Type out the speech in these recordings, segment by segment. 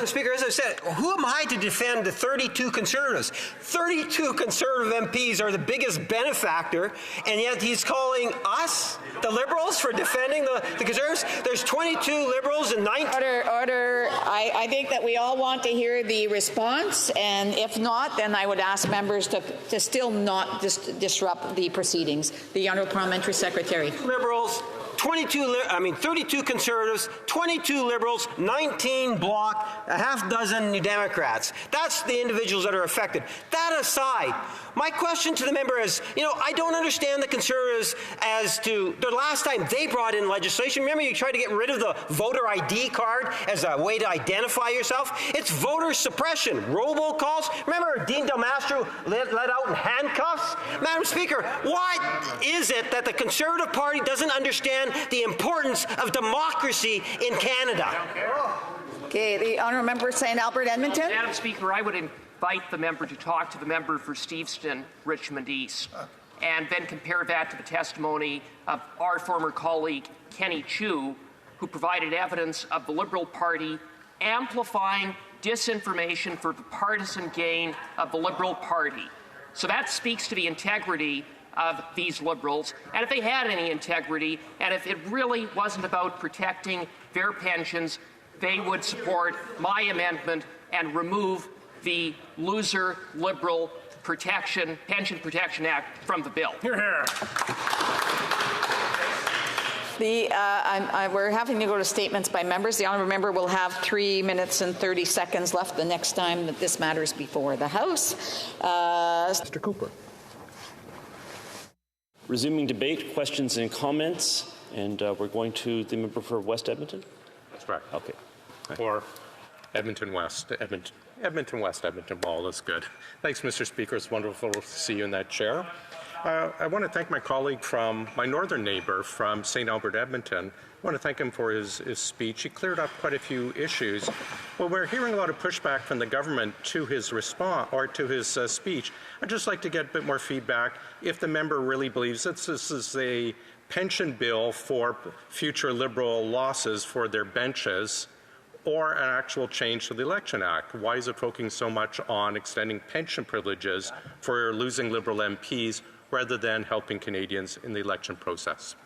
Madam Speaker, as I said, who am I to defend the 32 Conservatives? 32 Conservative MPs are the biggest benefactor, and yet he's calling us, the Liberals, for defending the Conservatives? There's 22 Liberals and 19... Order. I think that we all want to hear the response, and if not, then I would ask members to still not disrupt the proceedings. The Honourable Parliamentary Secretary. Liberals, 32 Conservatives, 22 Liberals, 19 Bloc, a half dozen New Democrats. That's the individuals that are affected. That aside, my question to the member is, I don't understand the Conservatives as to the last time they brought in legislation. Remember, you tried to get rid of the voter ID card as a way to identify yourself? It's voter suppression, robocalls. Remember Dean Del Mastro let out in handcuffs? Madam Speaker, why is it that the Conservative Party doesn't understand the importance of democracy in Canada? Okay, the Honourable Member St. Albert Edmonton. Madam Speaker, I would invite the member to talk to the member for Steveston, Richmond East, and then compare that to the testimony of our former colleague Kenny Chiu, who provided evidence of the Liberal Party amplifying disinformation for the partisan gain of the Liberal Party. So that speaks to the integrity of these Liberals, and if they had any integrity, and if it really wasn't about protecting their pensions, they would support my amendment and remove the loser Liberal Pension Protection Act from the bill. Hear, hear. We're having to go to statements by members. The honourable member will have 3 minutes and 30 seconds left the next time that this matters before the House. Mr. Cooper. Resuming debate, questions and comments, and we're going to the member for West Edmonton. That's right. Okay. Or Edmonton West. Edmonton West, Edmonton Mall is good. Thanks, Mr. Speaker. It's wonderful to see you in that chair. I want to thank my colleague from my northern neighbor from St. Albert, Edmonton. I want to thank him for his speech. He cleared up quite a few issues. Well, we're hearing a lot of pushback from the government to his response or to his speech. I'd just like to get a bit more feedback if the member really believes that this is a pension bill for future Liberal losses for their benches, or an actual change to the Election Act. Why is it focusing so much on extending pension privileges for losing Liberal MPs rather than helping Canadians in the election process?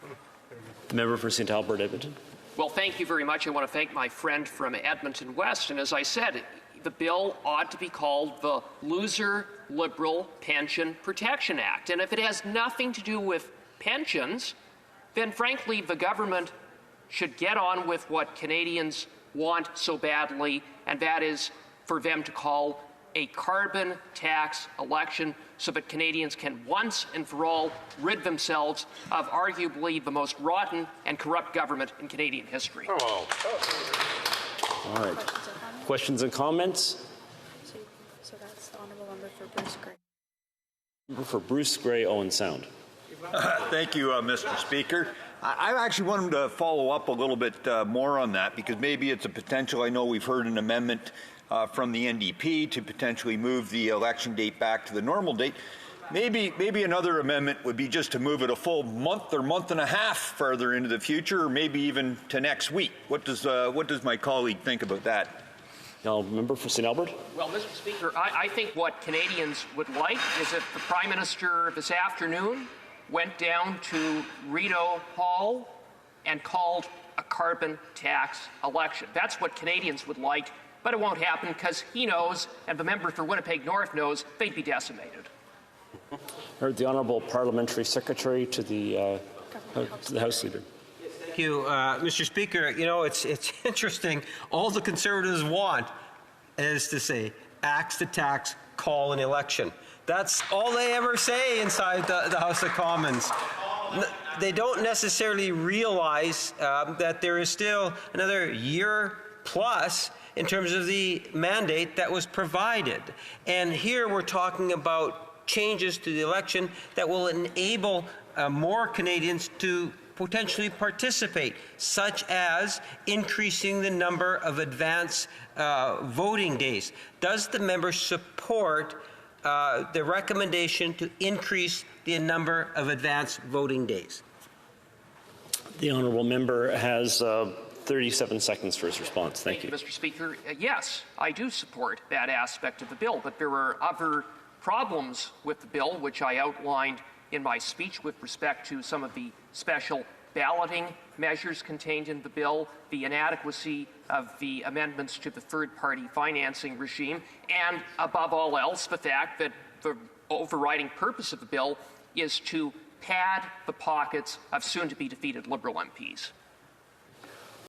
The member for St. Albert, Edmonton. Well, thank you very much. I want to thank my friend from Edmonton West. And as I said, the bill ought to be called the Loser Liberal Pension Protection Act. And if it has nothing to do with pensions, then frankly, the government should get on with what Canadians want so badly, and that is for them to call a carbon tax election so that Canadians can once and for all rid themselves of arguably the most rotten and corrupt government in Canadian history. Oh. All right. Questions and comments? So that's the Honourable Member for Bruce Grey. Member for Bruce Grey, Owen Sound. Thank you, Mr. Speaker. I actually wanted to follow up a little bit more on that, because maybe it's a potential. I know we've heard an amendment from the NDP to potentially move the election date back to the normal date. Maybe another amendment would be just to move it a full month or month and a half further into the future, or maybe even to next week. What does my colleague think about that? Now, member for St. Albert. Well, Mr. Speaker, I think what Canadians would like is if the Prime Minister this afternoon went down to Rideau Hall and called a carbon tax election. That's what Canadians would like, but it won't happen because he knows, and the member for Winnipeg North knows, they'd be decimated. Heard the Honourable Parliamentary Secretary to the House Leader. Thank you, Mr. Speaker. It's interesting. All the Conservatives want is to say, axe to tax, call an election. That's all they ever say inside the House of Commons. They don't necessarily realize that there is still another year plus in terms of the mandate that was provided. And here we're talking about changes to the election that will enable more Canadians to potentially participate, such as increasing the number of advance voting days. Does the member support the recommendation to increase the number of advance voting days? The honourable member has 37 seconds for his response. Thank you. Mr. Speaker. Yes, I do support that aspect of the bill, but there are other problems with the bill, which I outlined in my speech with respect to some of the special balloting measures contained in the bill, the inadequacy of the amendments to the third-party financing regime, and above all else, the fact that the overriding purpose of the bill is to pad the pockets of soon-to-be defeated Liberal MPs.